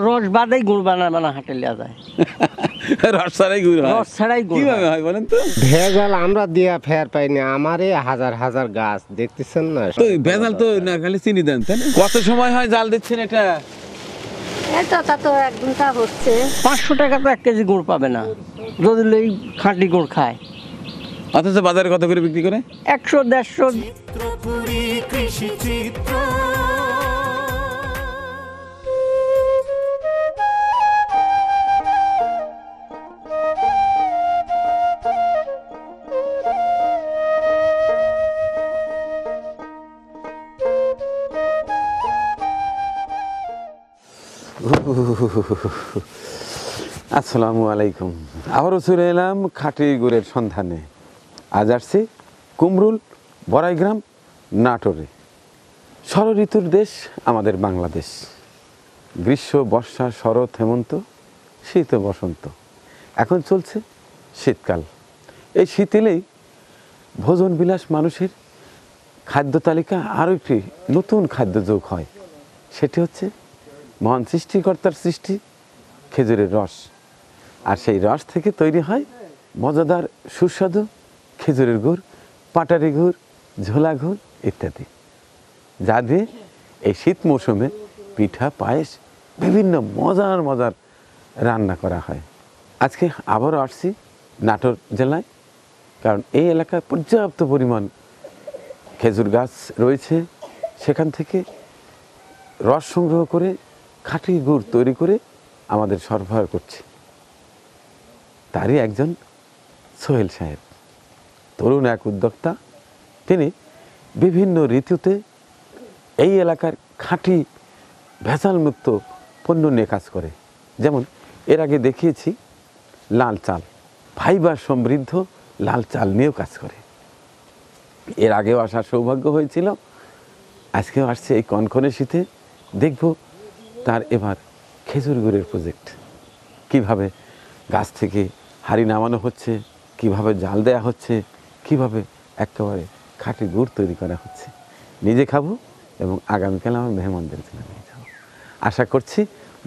রস বাদেই গুড় বানা হাটে লিয়া যায়। রস ছাড়াই গুড় হয়? রস ছাড়াই গুড় কিভাবে হয় বলেন তো? ভেজাল আমরা দিয়া ফের পাইনি, আমারে হাজার হাজার গাছ দেখতেছেন না। তো ভেজাল তো না, খালি চিনি দেন তাই না? কত সময় হয় জাল দিচ্ছেন এটা? এটা তো 1 ঘন্টা হচ্ছে। 500 টাকা তো 1 কেজি গুড় পাবে না যদি এই খাঁটি গুড় খায়। অথচ বাজারে কত করে বিক্রি করে? 100-150। কৃষি চিত্র। আসসালামু আলাইকুম। আবারও চলে এলাম খাঁটি গুড়ের সন্ধানে। আজ আসছি কুমরুল বড়াইগ্রাম নাটোরে। ষড় ঋতুর দেশ আমাদের বাংলাদেশ। গ্রীষ্ম, বর্ষা, শরৎ, হেমন্ত, শীত, বসন্ত। এখন চলছে শীতকাল। এই শীত এলেই ভোজন বিলাস মানুষের খাদ্য তালিকা আরও একটি নতুন খাদ্য যোগ হয়। সেটি হচ্ছে মহান সৃষ্টিকর্তার সৃষ্টি খেজুরের রস। আর সেই রস থেকে তৈরি হয় মজাদার সুস্বাদু খেজুরের গুড়, পাটারি গুড়, ঝোলা গুড় ইত্যাদি, যা দিয়ে এই শীত মৌসুমে পিঠা, পায়েস, বিভিন্ন মজার মজার রান্না করা হয়। আজকে আবারও আসছি নাটোর জেলায়, কারণ এই এলাকায় পর্যাপ্ত পরিমাণ খেজুর গাছ রয়েছে। সেখান থেকে রস সংগ্রহ করে খাঁটি গুড় তৈরি করে আমাদের সরবরাহ করছে। তারই একজন সোহেল সাহেব, তরুণ এক উদ্যোক্তা। তিনি বিভিন্ন ঋতুতে এই এলাকার খাঁটি ভেজালমুক্ত পণ্য নিয়ে কাজ করে। যেমন এর আগে দেখিয়েছি লাল চাল, ফাইবার সমৃদ্ধ লাল চাল নিয়েও কাজ করে। এর আগেও আসার সৌভাগ্য হয়েছিল, আজকেও আসছে এই কনকনে শীতে। দেখব তার এবার খেজুর গুড়ের প্রজেক্ট, কিভাবে গাছ থেকে হাড়ি নামানো হচ্ছে, কিভাবে জাল দেয়া হচ্ছে, কিভাবে একেবারে খাঁটি গুড় তৈরি করা হচ্ছে। নিজে খাবো এবং আগামীকাল আমার মেহমানদের জন্য নিয়ে যাবো। আশা করছি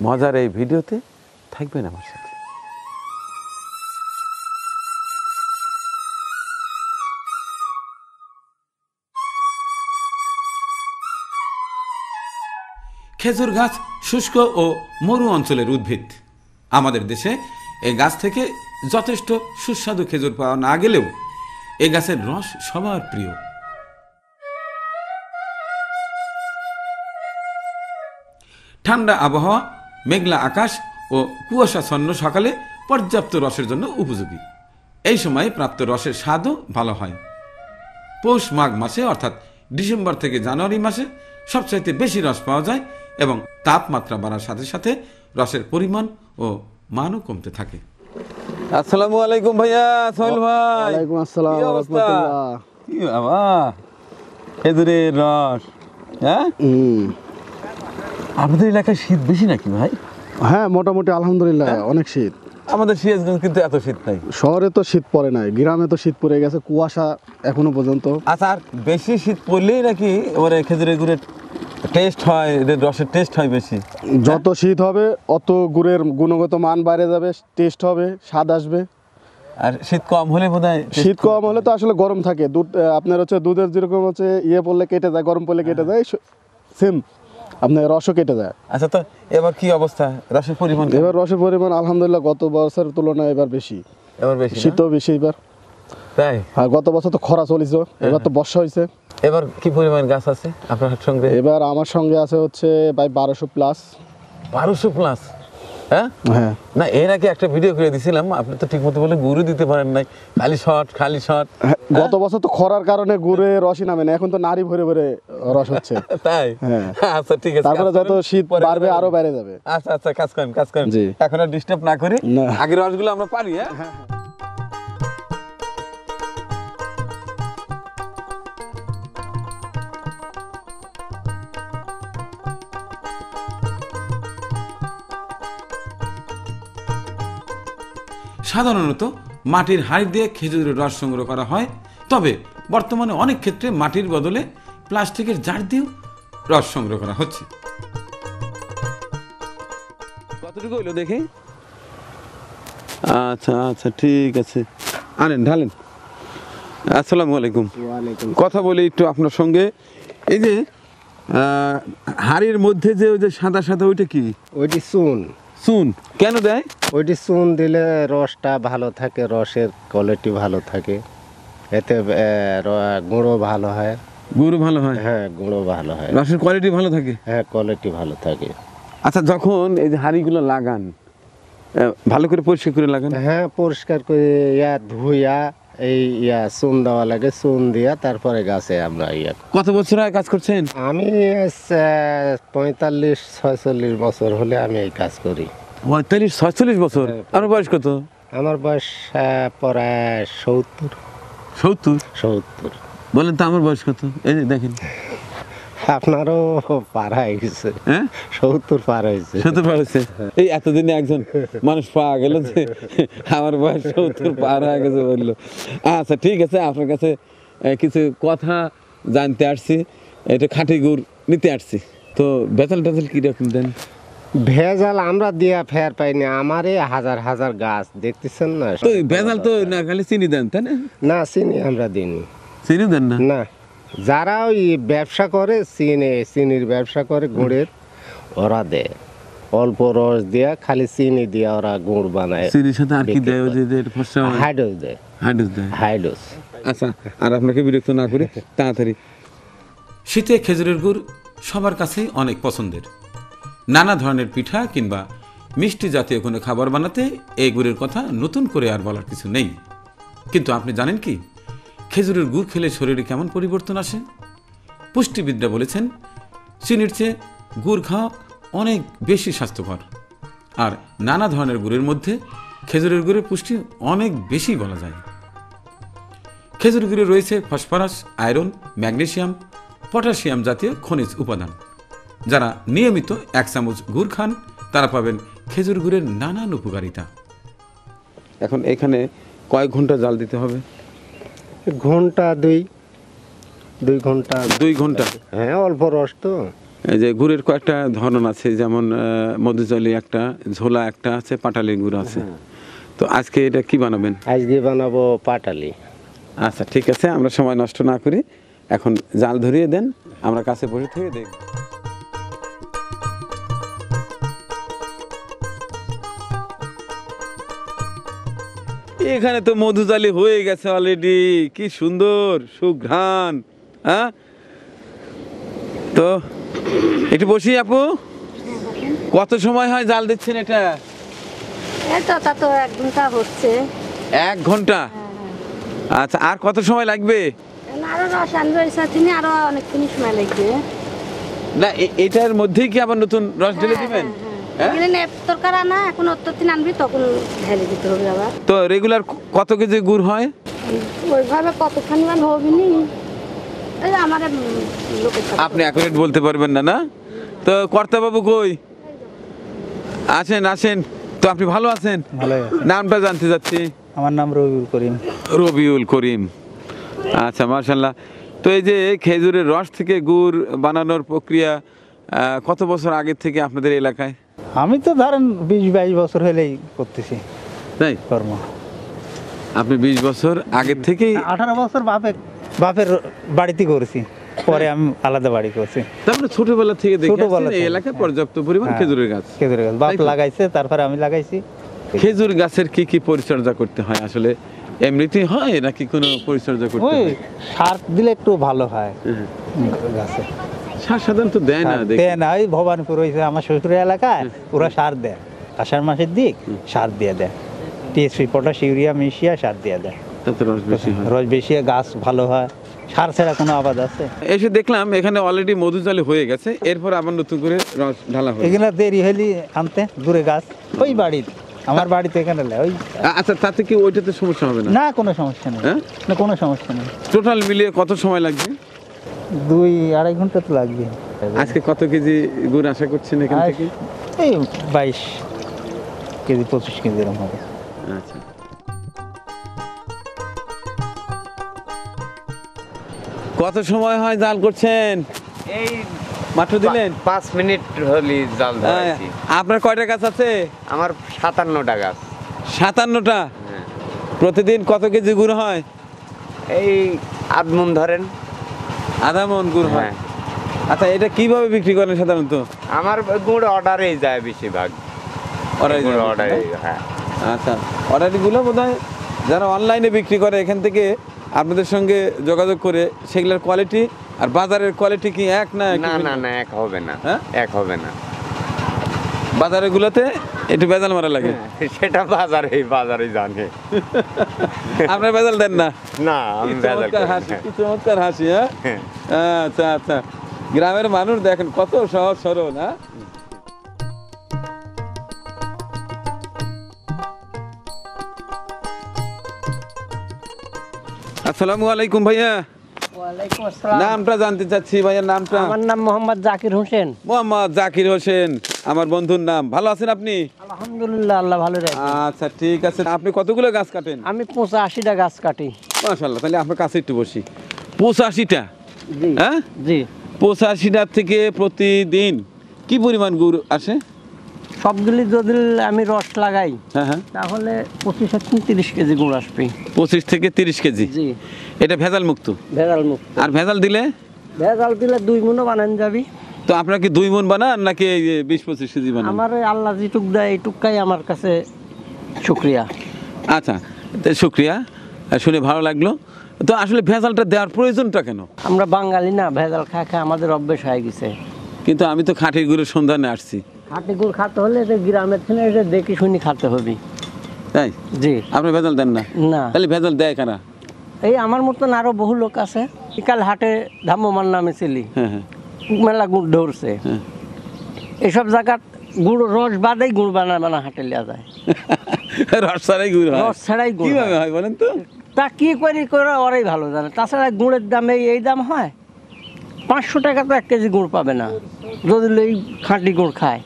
মজার এই ভিডিওতে থাকবেন আমার সাথে। খেজুর গাছ শুষ্ক ও মরু অঞ্চলের উদ্ভিদ। আমাদের দেশে এই গাছ থেকে যথেষ্ট সুস্বাদু খেজুর পাওয়া না গেলেও এই গাছের রস সবার প্রিয়। ঠান্ডা আবহাওয়া, মেঘলা আকাশ ও কুয়াশাচ্ছন্ন সকালে পর্যাপ্ত রসের জন্য উপযোগী। এই সময়ে প্রাপ্ত রসের স্বাদও ভালো হয়। পৌষ মাঘ মাসে অর্থাৎ ডিসেম্বর থেকে জানুয়ারি মাসে সবচাইতে বেশি রস পাওয়া যায় এবং তাপমাত্রা বাড়ার সাথে সাথে রসের পরিমাণ ও মানও কমতে থাকে। আসসালামু আলাইকুম ভাইয়া, সোহেল ভাই। ওয়ালাইকুম আসসালাম কি অবস্থা? রাহমাতুল্লাহ। কি বাবা, খেজুরের রস। হ্যাঁ, আপনাদের এলাকায় শীত বেশি নাকি ভাই? হ্যাঁ, মোটামুটি আলহামদুলিল্লাহ অনেক শীত। আমাদের সিরাজগঞ্জ কিন্তু এত শীত নাই। শহরে তো শীত পড়ে নাই, গ্রামে তো শীত পড়ে গেছে, কুয়াশা এখনো পর্যন্ত। আচ্ছা, আর বেশি শীত পড়লেই নাকি ওরে খেজুরের গুড়ের টেস্ট হয়, এদের রসের টেস্ট হয় বেশি? যত শীত হবে অত গুড়ের গুণগত মান বাইরে যাবে, টেস্ট হবে, স্বাদ আসবে। আর শীত কম হলে বোধহয় শীত কম হলে তো আসলে গরম থাকে। দুধ আপনার হচ্ছে দুধের যেরকম হচ্ছে ইয়ে পড়লে কেটে যায়, গরম পড়লে কেটে যায়, সেম আপনার রসও কেটে যায়। আচ্ছা, তো এবার কি অবস্থা রসের পরিমাণ? এবার রসের পরিমাণ আলহামদুলিল্লাহ গত বছরের তুলনায় এবার বেশি। এবার বেশি, শীতও বেশি এবার। তাই? আর গত বছর তো খরা চলেছে, এবার তো বর্ষা হয়েছে। এবার কি পরিমাণ গাছ আছে আপনার সঙ্গে? এবার আমার সঙ্গে আছে হচ্ছে প্রায় 1200 প্লাস। 1200 প্লাস? হ্যাঁ হ্যাঁ, না, এর আগে একটা ভিডিও করে দিয়েছিলাম, আপনি তো ঠিক মতো বলে গুড় দিতে পারেন নাই, খালি শর্ট। গত বছর তো খরার কারণে গুড়ে রসই নামে না, এখন তো নারী ভরে ভরে রস হচ্ছে। তাই? হ্যাঁ। আচ্ছা, ঠিক আছে। তারপরে যত শীত বাড়বে আরো বাইরে যাবে। আচ্ছা, কাজ করেন। জি। এখন আর ডিস্টার্ব না করি, না। আগের রসগুলো আমরা পারি। হ্যাঁ, সাধারণত মাটির হাঁড়ি দিয়ে খেজুরের রস সংগ্রহ করা হয়, তবে বর্তমানে অনেক ক্ষেত্রে মাটির বদলে প্লাস্টিকের জার দিয়েও রস সংগ্রহ করা হচ্ছে। কতটুকু হইলো দেখি। আচ্ছা আচ্ছা ঠিক আছে, আনেন ঢালেন। আসসালামু আলাইকুম। ওয়ালাইকুম। কথা বলি একটু আপনার সঙ্গে। এই যে হাড়ির মধ্যে যে ওই যে সাদা সাদা ওইটা কি? ওইটি চুন। চুন কেন দেয়? ওইটি চুন দিলে রসটা ভালো থাকে, রসের কোয়ালিটি ভালো থাকে, এতে গুঁড়ো ভালো হয়। গুড় ভালো হয়? হ্যাঁ, গুঁড়ো ভালো হয়। রসের কোয়ালিটি ভালো থাকে? হ্যাঁ, কোয়ালিটি ভালো থাকে। আচ্ছা, যখন এই যে হাঁড়িগুলো লাগান ভালো করে পরিষ্কার করে লাগান? হ্যাঁ, পরিষ্কার করে ধুইয়া এই চুন দেওয়া লাগে, চুন দিয়া তারপরে গাছে আমরা কত বছর আগে কাজ করছেন? আমি 45-46 বছর হলে আমি এই কাজ করি। 45-46 বছর? আপনার বয়স কত? আমার বয়স প্রায় 70। বলেন তো আমার বয়স কত? এই যে দেখেন। আপনারও পার হয়ে গেছে। হ্যাঁ, 70 পার হয়েছে। 70 পার হয়েছে। এই এতদিনে একজন মানুষ পাওয়া গেল যে আমার বয়স 70 পার হয়ে গেছে বললো। আচ্ছা ঠিক আছে, আপনার কাছে কিছু কথা জানতে আসছি, এটা খাঁটি গুড় নিতে আসছি। তো বেতাল টেতাল কিরকম দেন? ভেজাল আমরা দিয়া ফের পাইনি, আমারে হাজার হাজার গাছ দেখতেছেন না। তো ভেজাল তো না, খালি চিনি দেন তাই না? না, চিনি আমরা দিইনি। চিনি দেন না? না, যারা ওই ব্যবসা করে চিনির ব্যবসা করে গুড়ের, ওরা দেয় অল্প রস দিয়া, খালি চিনি দিয়া ওরা গুড় বানায়। চিনির সাথে আর কি দেয়? ওই যে ফসা হাইড্রোস দেয়। হাইড্রোস দেয়? হাইড্রোস। আচ্ছা, আর আপনাকে বিরক্ত না করে তাড়াতাড়ি। শীতে খেজুরের গুড় সবার কাছেই অনেক পছন্দের। নানা ধরনের পিঠা কিংবা মিষ্টি জাতীয় কোনো খাবার বানাতে এই গুড়ের কথা নতুন করে আর বলার কিছু নেই। কিন্তু আপনি জানেন কি খেজুরের গুড় খেলে শরীরে কেমন পরিবর্তন আসে? পুষ্টিবিদরা বলেছেন চিনির চেয়ে গুড় খাওয়া অনেক বেশি স্বাস্থ্যকর। আর নানা ধরনের গুড়ের মধ্যে খেজুরের গুড়ের পুষ্টি অনেক বেশি বলা যায়। খেজুর গুড়ে রয়েছে ফসফরাস, আয়রন, ম্যাগনেসিয়াম, পটাশিয়াম জাতীয় খনিজ উপাদান। যারা নিয়মিত 1 চামচ গুড় খান তারা পাবেন খেজুর গুড়ের নানান উপকারিতা। এখন এখানে কয়েক ঘন্টা জাল দিতে হবে? ঘন্টা 2 ঘন্টা। 2 ঘন্টা? হ্যাঁ, অল্প রস তো। এই যে গুড়ের কয়েকটা ধরন আছে, যেমন মধুজলি একটা, ঝোলা একটা আছে, পাটালি গুড় আছে। তো আজকে এটা কি বানাবেন? আজকে বানাবো পাটালি। আচ্ছা ঠিক আছে, আমরা সময় নষ্ট না করি এখন জাল ধরিয়ে দেন, আমরা কাছে বসে থেকে দেখব। এখানে তো মধুজালি হয়ে গেছে অলরেডি, কি সুন্দর সুঘ্রাণ। হ্যাঁ, তো একটু বসি আপু। কত সময় হয় জাল দিচ্ছেন এটা? এই তো তা তো 1 ঘন্টা হচ্ছে। 1 ঘন্টা? আচ্ছা, আর কত সময় লাগবে? আরো রস আনবে, সাথে আরো অনেকক্ষণ সময় লাগবে। না, এটার মধ্যেই কি আবার নতুন রস ঢেলে দিবেন? তরকার আনা এখন অত্যদিন আনবি, তখন ঢেলে দিতে হবে আবার। তো রেগুলার কত কেজি গুড় হয়? ওইভাবে কতখানি মান হবে নি, এই আমার লোকের সাথে। আপনি অ্যাকুরেট বলতে পারবেন না? না তো কর্তাবাবু কই? আসেন আসেন। তো আপনি ভালো আছেন? ভালো। নামটা জানতে চাচ্ছি। আমার নাম রবিউল করিম। রবিউল করিম, আচ্ছা মাশাআল্লাহ। তো এই যে খেজুরের রস থেকে গুড় বানানোর প্রক্রিয়া কত বছর আগের থেকে আপনাদের এলাকায়? আমি তো ধরেন 20-22 বছর হলেই করতেছি তাই? কর্ম। আপনি 20 বছর আগের থেকেই? 18 বছর বাপের বাড়িতে করেছি, পরে আমি আলাদা বাড়ি করছি। তার মানে ছোটবেলা থেকে দেখে ছোটবেলা আসছেন এই থেকে, এলাকায় পর্যাপ্ত পরিমাণ খেজুরের গাছ? খেজুরের গাছ বাপ তাই তো? লাগাইছে, তারপরে আমি লাগাইছি। খেজুর গাছের কি কি পরিচর্যা করতে হয় আসলে? এমনিতেই হয় নাকি কোনো পরিচর্যা করতে ওই হয়? সার দিলে একটু ভালো হয় গাছে। সার সাধারণত দেয় না, দেখি। দেয় না, ওই ভবানীপুর হয়েছে আমার শ্বশুরের এলাকায়, ওরা সার দেয় আষাঢ় মাসের দিক, সার দিয়ে দেয়, টিএসপি, পটাশ, ইউরিয়া মিশিয়ে সার দিয়ে দেয়। তাতে রস বেশি হয়। রস বেশি, গাছ ভালো হয়। সার ছাড়া কোনো আবাদ আছে? এসে দেখলাম এখানে অলরেডি মধুজালি হয়ে গেছে, এরপর আবার নতুন করে রস ঢালা হবে। এগুলো দেরি হলি আনতে, দূরে গাছ, ওই বাড়ির, আমার বাড়িতে এখানে ওই। আচ্ছা, তাতে কি ওইটাতে সমস্যা হবে না? না, কোনো সমস্যা নেই। হ্যাঁ? না, কোনো সমস্যা নেই। টোটাল মিলিয়ে কত সময় লাগবে? 2-2.5 ঘন্টা তো লাগবে। আজকে কত কেজি গুড় আশা করছেন এখান আর থেকে? এই 22 কেজি 25 কেজি এরকম হবে। আচ্ছা, কত সময় হয় জাল করছেন? এই মাত্র দিলেন? 5 মিনিট হলি জাল ধরাইছি। আপনার কয়টা গাছ আছে? আমার 57টা গাছ। 57টা? হ্যাঁ। প্রতিদিন কত কেজি গুড় হয়? এই আধমন ধরেন। আধা মন গুড় হয়। হ্যাঁ। আচ্ছা, এটা কিভাবে বিক্রি করেন সাধারণত? আমার গুড় অর্ডারেই যায় বেশিরভাগ। গুড় অর্ডারে, হ্যাঁ। আচ্ছা, অর্ডারগুলো বোধহয় যারা অনলাইনে বিক্রি করে এখান থেকে আপনাদের সঙ্গে যোগাযোগ করে সেগুলোর কোয়ালিটি আর বাজারের কোয়ালিটি কি এক না? না না না, এক হবে না। হ্যাঁ? এক হবে না। বাজারের গুলোতে একটু ভেজাল মারা লাগে। সেটা বাজারে জানে। আপনার ভেজাল দেন না? না, আমি কি ভেজাল চমৎকার করি হাসি, না। কি চমৎকার হাসি। হ্যাঁ, আচ্ছা আচ্ছা, গ্রামের মানুষ দেখেন কত সহজ সরল। হ্যাঁ, আসসালামু আলাইকুম ভাইয়া। ওয়ালাইকুম আসসালাম। নামটা জানতে চাচ্ছি ভাইয়ার নামটা। আমার নাম মোহাম্মদ জাকির হোসেন। মোহাম্মদ জাকির হোসেন আমার বন্ধুর নাম। ভালো আছেন আপনি? আলহামদুলিল্লাহ, আল্লাহ ভালো রাখে। আচ্ছা ঠিক আছে। আপনি কতগুলো গাছ কাটেন? আমি 85টা গাছ কাটি। মাশাআল্লাহ, তাহলে আপনার কাছে একটু বসি। 85টা? জি হ্যাঁ, জি। 85টার থেকে প্রতিদিন কি পরিমাণ গুড় আসে? সবগুলি যদি আমি রস লাগাই হ্যাঁ হ্যাঁ, তাহলে 25-30 কেজি গুড় আসবে। 25 থেকে 30 কেজি? জি। এটা ভেজাল মুক্ত? ভেজাল মুক্ত। আর ভেজাল দিলে? ভেজাল দিলে 2 মণও বানান যাবি। তো আপনার কি 2 মণ বানান নাকি 20-25 কেজি বানান? আমার ওই আল্লাহ যেটুক দেয় এইটুকাই আমার কাছে শুক্রিয়া। আচ্ছা, তো শুক্রিয়া, শুনে ভালো লাগলো। তো আসলে ভেজালটা দেওয়ার প্রয়োজনটা কেন? আমরা বাঙালি না, ভেজাল খায় খায় আমাদের অভ্যেস হয়ে গেছে। কিন্তু আমি তো খাঁটি গুড়ের সন্ধানে আসছি। খাঁটি গুড় খেতে হলে এটা গ্রামের থেকে এটা দেখে শুনি খেতে হবে। তাই? জি। আপনি ভেজাল দেন না? না। তাহলে ভেজাল দেয় কারা? এই আমার মতন আরো বহু লোক আছে। বিকাল হাটে ধাম্যমান নামে ছিলি, হ্যাঁ হ্যাঁ মেলা গুড় ধরছে। হ্যাঁ। এসব জায়গার গুড় রস বাদেই গুড় বানা হাটে লিয়া যায়। রস ছাড়াই গুড় হয়? রস ছাড়াই গুড় কিভাবে হয় বলেন তো? তা কি করে ওরাই ভালো জানে। তাছাড়া গুড়ের দাম এই দাম হয়, 500 টাকা তো 1 কেজি গুড় পাবে না যদি এই খাঁটি গুড় খায়।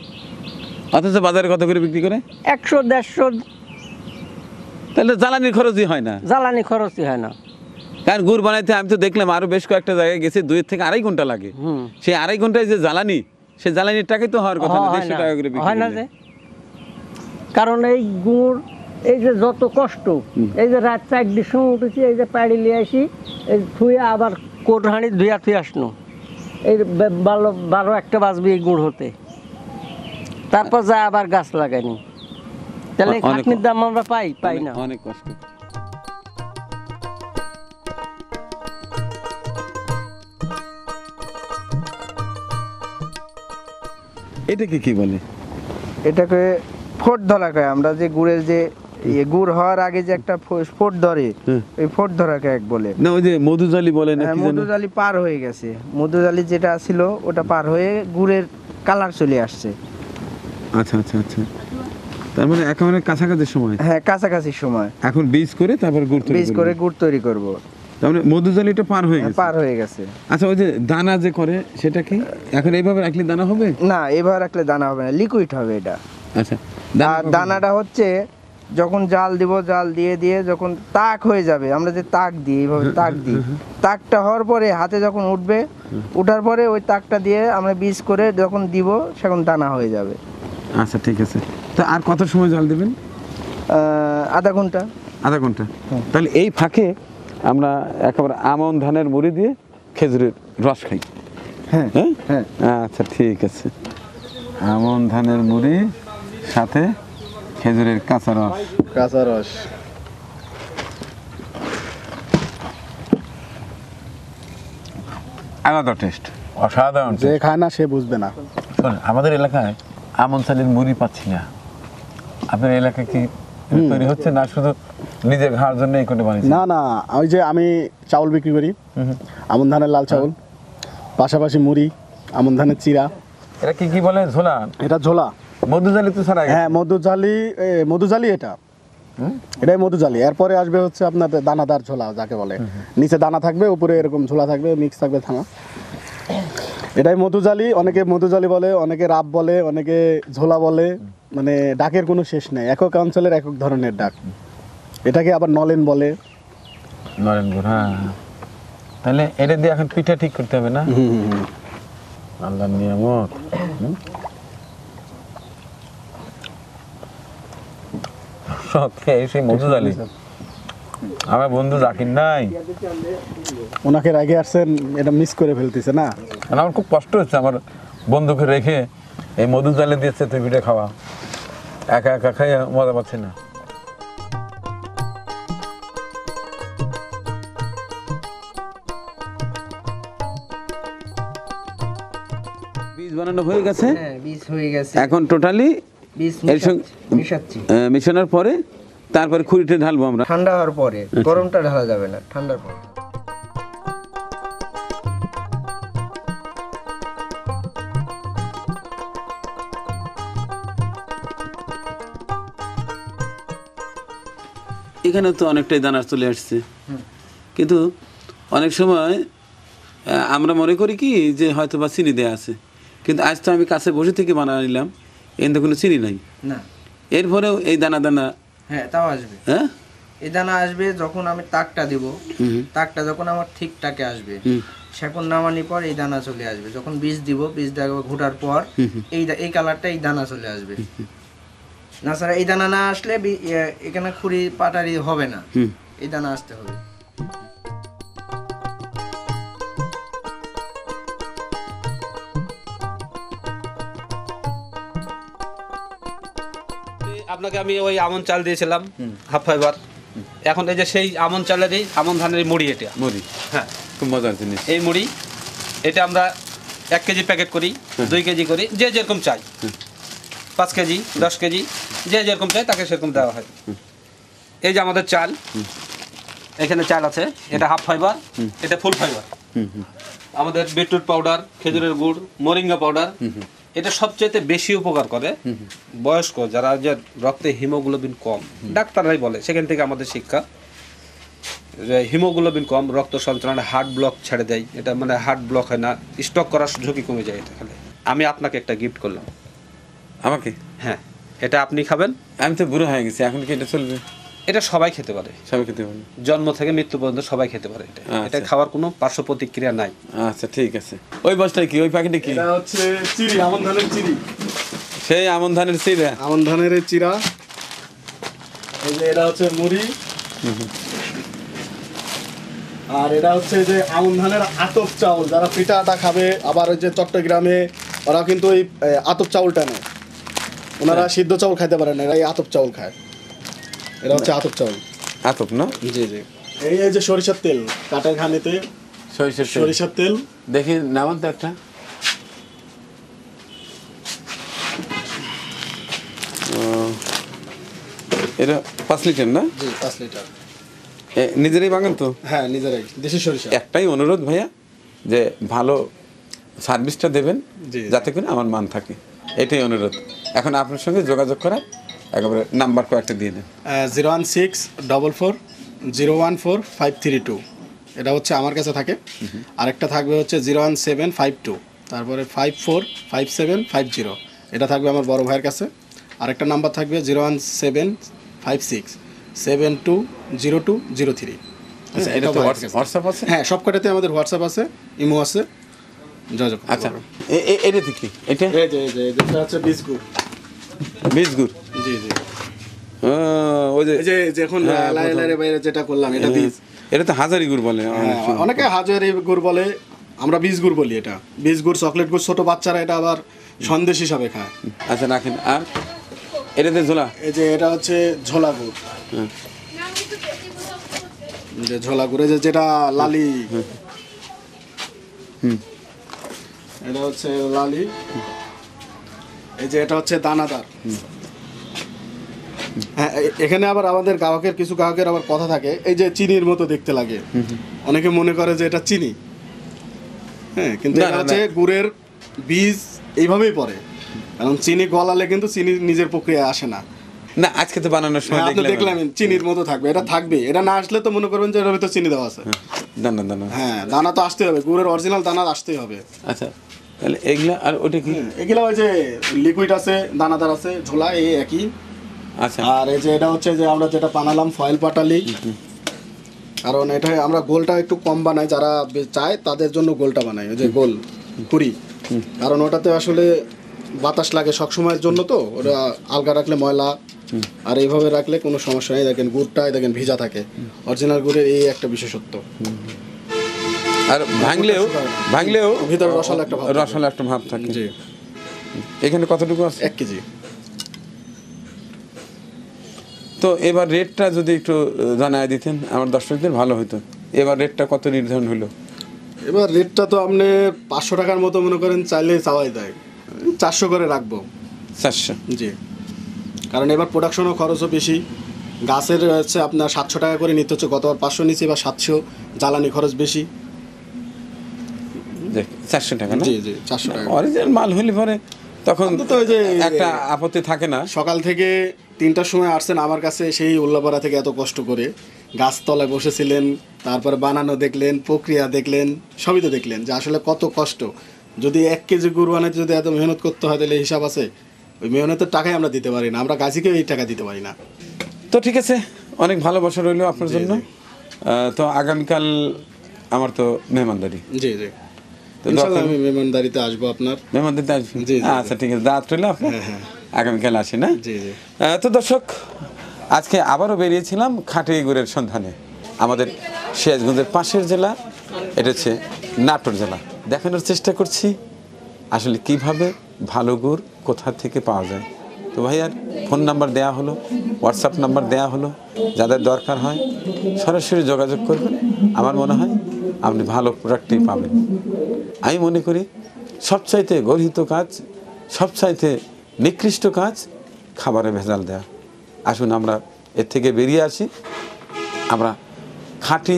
অথচ বাজারে কত করে বিক্রি করে? 100-150। তাহলে জ্বালানির খরচই হয় না? জ্বালানি খরচই হয় না। কারণ গুড় বানাইতে আমি তো দেখলাম আরো বেশ কয়েকটা জায়গায় গেছে 2 থেকে 2.5 ঘন্টা লাগে। সেই 2.5 ঘন্টায় যে জ্বালানি, সেই জ্বালানির টাকাই তো হওয়ার কথা না। 150 টাকা করে বিক্রি হয় না করলে। যে, কারণ এই গুড় এই যে যত কষ্ট, এই যে রাত 4টার সময় উঠেছি, এই যে পাড়ি নিয়ে আসি, এই ধুয়ে আবার কোট হাঁড়ি ধুয়া থুয়ে আসনো, এই 12-1টা বাজবে এই গুড় হতে, তারপর যা আবার গাছ লাগাইনি। তাহলে এই অনেক- খাটনির দাম আমরা পাই না। অনেক কষ্ট। এটাকে কি বলে? এটাকে ফোট ধরা কয়। আমরা যে গুড়ের যে গুড় হওয়ার আগে যে একটা ফোট ধরে, ওই ফোট ধরাকে এক বলে। না, ওই যে মধুজালি বলে না কি জানো? মধুজালি পার হয়ে গেছে। মধুজালি যেটা ছিল ওটা পার হয়ে গুড়ের কালার চলে আসছে। আচ্ছা আচ্ছা আচ্ছা, তার মানে একেবারে কাছাকাছি সময়। হ্যাঁ, কাছাকাছি সময়। এখন বীজ করে তারপর গুড় তৈরি বীজ করে গুড় তৈরি করব। তার মানে মধুজালিটা পার হয়ে গেছে? পার হয়ে গেছে। আচ্ছা, ওই যে দানা যে করে সেটা কি এখন এইভাবে রাখলে দানা হবে? না, এবার রাখলে দানা হবে না, লিকুইড হবে এটা। আচ্ছা, আর দানাটা হচ্ছে যখন জাল দিব, জাল দিয়ে দিয়ে যখন তাক হয়ে যাবে, আমরা যে তাক দিই এইভাবে তাক দিই, তাকটা হওয়ার পরে হাতে যখন উঠবে, উঠার পরে ওই তাকটা দিয়ে আমরা বীজ করে যখন দিব সেখন দানা হয়ে যাবে। আচ্ছা ঠিক আছে। তো আর কত সময় জাল দেবেন? আধা ঘন্টা। আধা ঘন্টা? তাহলে এই ফাঁকে আমরা একেবারে আমন ধানের মুড়ি দিয়ে খেজুরের রস খাই। হ্যাঁ হ্যাঁ হ্যাঁ। আচ্ছা ঠিক আছে। আমন ধানের মুড়ি সাথে খেজুরের কাঁচা রস। কাঁচা রস। আলাদা টেস্ট, অসাধারণ। যে খায় না সে বুঝবে না। শোনেন, আমাদের এলাকায় আমন চালের মুড়ি পাচ্ছি না। আপনার এলাকায় কি তৈরি হচ্ছে না শুধু নিজের খাওয়ার জন্য এই করে বানিয়েছেন? না না, ওই যে আমি চাউল বিক্রি করি, আমন ধানের লাল চাউল, পাশাপাশি মুড়ি, আমন ধানের চিরা। এটা কি কি বলে? ঝোলা? এটা ঝোলা। মধুজালি তো ছাড়া? হ্যাঁ, মধুজালি এটা, এটাই মধুজালি। এরপরে আসবে হচ্ছে আপনার দানাদার ঝোলা যাকে বলে। নিচে দানা থাকবে, উপরে এরকম ঝোলা থাকবে, মিক্স থাকবে থানা। এটাই মধুজালি। অনেকে মধুজালি বলে, অনেকে রাব বলে, অনেকে ঝোলা বলে। মানে ডাকের কোনো শেষ নেই, একক অঞ্চলের একক ধরনের ডাক। এটাকে আবার নলেন বলে। নরেন গুড়, হ্যাঁ। তাহলে এটা দিয়ে এখন পিঠা ঠিক করতে হবে না? আল্লাহর নিয়ামত। সব খেয়ে সেই মধুজালি। আমার বন্ধু জাকির নাই, ওনাকে আগে আসছেন, এটা মিস করে ফেলতেছে না? আর আমার খুব কষ্ট হচ্ছে আমার বন্ধুকে রেখে এই মধুজালি দিয়েছে তুই পিঠে খাওয়া, একা একা খাই মজা পাচ্ছি না। বীজ বানানো হয়ে গেছে, হ্যাঁ বীজ হয়ে গেছে, এখন টোটালি বীজ এর সঙ্গে মিশাচ্ছি। মিশানোর পরে তারপরে খুঁড়িতে ঢালবো আমরা। ঠান্ডা হওয়ার পরে, গরমটা ঢালা যাবে না, ঠান্ডার পরে। এখানে তো অনেকটাই দানা চলে আসছে, কিন্তু অনেক সময় আমরা মনে করি কি যে হয়তো বা চিনি দেওয়া আছে, কিন্তু আজ তো আমি কাছে বসে থেকে বানিয়ে নিলাম, এতে কোনো চিনি নাই। না, এরপরেও এই দানা দানা, হ্যাঁ তাও আসবে। হ্যাঁ এই দানা আসবে যখন আমি তাকটা দিব, তাকটা যখন আমার ঠিকঠাকে আসবে, সেখন নামানোর পর এই দানা চলে আসবে। যখন বীজ দিব, বীজ দেওয়া ঘোটার পর এই কালারটা, এই দানা চলে আসবে। না স্যার, এই দানা না আসলে এখানে খুঁড়ি পাটারি হবে না, এই দানা আসতে হবে। আপনাকে আমি ওই আমন চাল দিয়েছিলাম হাফ ফাইবার, এখন এই যে সেই আমন চালেরই আমন ধানের মুড়ি, এটা মুড়ি, হ্যাঁ খুব মজার জিনিস। এই মুড়ি এটা আমরা 1 কেজি প্যাকেট করি, 2 কেজি করি, যে যেরকম চাই, 5 কেজি 10 কেজি, যে যেরকম চাই তাকে সেরকম দেওয়া হয়। এই যে আমাদের চাল, এখানে চাল আছে, এটা হাফ ফাইবার, এটা ফুল ফাইবার। আমাদের বিটরুট পাউডার, খেজুরের গুড়, মোরিঙ্গা পাউডার, এটা সবচেয়ে বেশি উপকার করে বয়স্ক যারা, যে রক্তে হিমোগ্লোবিন কম, ডাক্তাররাই বলে, সেখান থেকে আমাদের শিক্ষা যে হিমোগ্লোবিন কম, রক্ত সঞ্চালনে হার্ট ব্লক ছেড়ে দেয়, এটা মানে হার্ট ব্লক হয় না, স্ট্রোক করার ঝুঁকি কমে যায় এটা খেলে। আমি আপনাকে একটা গিফট করলাম। আমাকে? হ্যাঁ, এটা আপনি খাবেন। আমি তো বুড়ো হয়ে গেছি, এখন কি এটা চলবে? এটা সবাই খেতে পারে, সবাই খেতে পারে, জন্ম থেকে মৃত্যু পর্যন্ত সবাই খেতে পারে। এটা খাওয়ার কোনো পার্শ্ব প্রতিক্রিয়া নাই। আচ্ছা ঠিক আছে। ওই বস্তায় কি, ওই প্যাকেটে কি? এটা হচ্ছে চিড়ি, আমন ধানের চিড়ি। সেই আমন ধানের চিড়া, আমন ধানের চিড়া। এই যে এটা হচ্ছে মুড়ি, আর এটা হচ্ছে যে আমন ধানের আতপ চাউল। যারা পিঠা আটা খাবে, আবার ওই যে চট্টগ্রামে ওরা কিন্তু ওই আতপ চাউলটা নেয়, ওনারা সিদ্ধ চাউল খাইতে পারে না, এরা এই আতপ চাউল খায়। এটা হচ্ছে আতপ চাউল। আতপ না? জি জি। এই যে সরিষার তেল, কাঠের ঘানিতে সরিষার তেল। দেখি নামান তো একটা। এটা 5 লিটার না? জি 5 লিটার। নিজেরাই বাগান তো? হ্যাঁ নিজেরাই, দেশি সরিষা। একটাই অনুরোধ ভাইয়া, যে ভালো সার্ভিসটা দেবেন যাতে করে আমার মান থাকে, এটাই অনুরোধ। এখন আপনার সঙ্গে যোগাযোগ করার একেবারে নাম্বার কয়েকটা দিয়ে দেন। 01644014532, এটা হচ্ছে আমার কাছে থাকে। আরেকটা থাকবে হচ্ছে 01752, তারপরে 545750, এটা থাকবে আমার বড় ভাইয়ের কাছে। আরেকটা নাম্বার থাকবে 01756720203। আচ্ছা, এটা তো হোয়াটসঅ্যাপ আছে? হ্যাঁ, সব কটাতে আমাদের হোয়াটসঅ্যাপ আছে, ইমো আছে, যোগাযোগ। আচ্ছা, এটা কি? এটা এটা হচ্ছে বীজ গুড়। বীজ গুড়? জি জি। ওই যে এখন লাইলারে বাইরে যেটা করলাম, এটা বীজ। এটা তো হাজারি গুড় বলে, অনেকে হাজারি গুড় বলে, আমরা বীজ গুড় বলি। এটা বীজ গুড়, চকলেট গুড়, ছোট বাচ্চারা এটা আবার সন্দেশ হিসাবে খায়। আচ্ছা রাখেন। আর এটাতে ঝোলা? এই যে এটা হচ্ছে ঝোলা গুড়, যে ঝোলা গুড়, যেটা লালি, এটা হচ্ছে লালি। এই যে এটা হচ্ছে দানাদার। হ্যাঁ, এখানে আবার আমাদের গ্রাহকের, কিছু গ্রাহকের আবার কথা থাকে, এই যে চিনির মতো দেখতে লাগে, অনেকে মনে করে যে এটা চিনি। হ্যাঁ, কিন্তু এটা হচ্ছে গুড়ের বীজ, এইভাবেই পড়ে। কারণ চিনি গলালে কিন্তু চিনি নিজের প্রক্রিয়ায় আসে না। না, আজকে তো বানানোর সময় দেখলাম চিনির মতো থাকবে, এটা থাকবে। এটা না আসলে তো মনে করবেন যে এর ভিতরে চিনি দেওয়া আছে। দানা দানা, হ্যাঁ, দানা তো আসতেই হবে, গুড়ের অরিজিনাল দানা আসতেই হবে। আচ্ছা, তাহলে এগুলা। আর ওটা কি? এগুলা ওই যে লিকুইড আছে, দানাদার আছে, ঝোলা, এই একই। আচ্ছা। আর এই যে এটা হচ্ছে যে আমরা যেটা বানালাম ফয়েল পাটালি, কারণ এটা আমরা গোলটা একটু কম বানাই, যারা চায় তাদের জন্য গোলটা বানাই। ওই যে গোল কুড়ি, কারণ ওটাতে আসলে বাতাস লাগে সবসময়ের জন্য, তো ওটা আলগা রাখলে ময়লা, আর এইভাবে রাখলে কোনো সমস্যা নেই। দেখেন গুড়টাই দেখেন ভিজা থাকে, অরিজিনাল গুড়ের এই একটা বিশেষত্ব। আর ভাঙলেও ভিতরে রসালো একটা ভাব থাকে। জি। এখানে কতটুকু আছে? 1 কেজি। তো এবার রেটটা যদি একটু জানায় দিতেন আমার দর্শকদের ভালো হতো। এবার রেটটা কত নির্ধারণ হলো? এবার রেটটা তো আপনি 500 টাকার মতো মনে করেন, চাইলে চাওয়াই যায়, 400 করে রাখবো। 400? জি, কারণ এবার প্রোডাকশনও খরচও বেশি। গাছের হচ্ছে আপনার 700 টাকা করে নিতে হচ্ছে, গতবার 500 নিচে, বা 700, জ্বালানি খরচ বেশি। 400 টাকা না? জি জি, 400 টাকা। অরিজিনাল মাল হলে পরে তখন তো ওই যে একটা আপত্তি থাকে না। সকাল থেকে 3টার সময় আসছেন আমার কাছে, সেই উল্লাপাড়া থেকে এত কষ্ট করে গাছতলায় বসেছিলেন, তারপরে বানানো দেখলেন, প্রক্রিয়া দেখলেন, সবই তো দেখলেন যে আসলে কত কষ্ট। যদি 1 কেজি গুড় বানাতে যদি এত মেহনত করতে হয়, তাহলে হিসাব আছে? ওই মেহনতের টাকাই আমরা দিতে পারি না, আমরা গাছিকেও এই টাকা দিতে পারি না। তো ঠিক আছে, অনেক ভালোবাসা রইলো আপনার জন্য। তো আগামীকাল আমার তো মেহমানদারি। জি জি, আমি মেহমানদারিতে আসবো আপনার। মেহমানদারিতে আসবেন? আচ্ছা ঠিক আছে, দাঁত রইলো আপনার। আগামীকাল আসি না? জি জি। তো দর্শক, আজকে আবারও বেরিয়েছিলাম খাঁটি গুড়ের সন্ধানে। আমাদের সিরাজগঞ্জের পাশের জেলা, এটা হচ্ছে নাটোর জেলা। দেখানোর চেষ্টা করছি আসলে কিভাবে ভালো গুড় কোথা থেকে পাওয়া যায়। তো ভাইয়ার ফোন নাম্বার দেয়া হলো, হোয়াটসঅ্যাপ নাম্বার দেয়া হলো, যাদের দরকার হয় সরাসরি যোগাযোগ করবেন। আমার মনে হয় আপনি ভালো প্রোডাক্টই পাবেন। আমি মনে করি সবচাইতে গর্হিত কাজ, সবচাইতে নিকৃষ্ট কাজ খাবারে ভেজাল দেয়া। আসুন আমরা এর থেকে বেরিয়ে আসি, আমরা খাঁটি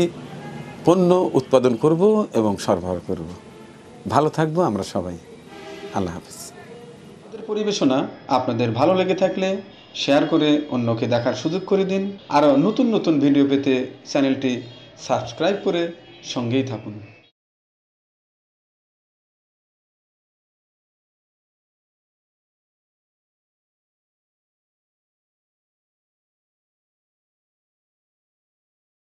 পণ্য উৎপাদন করব এবং সরবরাহ করব। ভালো থাকবো আমরা সবাই। আল্লাহ হাফেজ। আমাদের পরিবেশনা আপনাদের ভালো লেগে থাকলে শেয়ার করে অন্যকে দেখার সুযোগ করে দিন। আরও নতুন নতুন ভিডিও পেতে চ্যানেলটি সাবস্ক্রাইব করে সঙ্গেই থাকুন।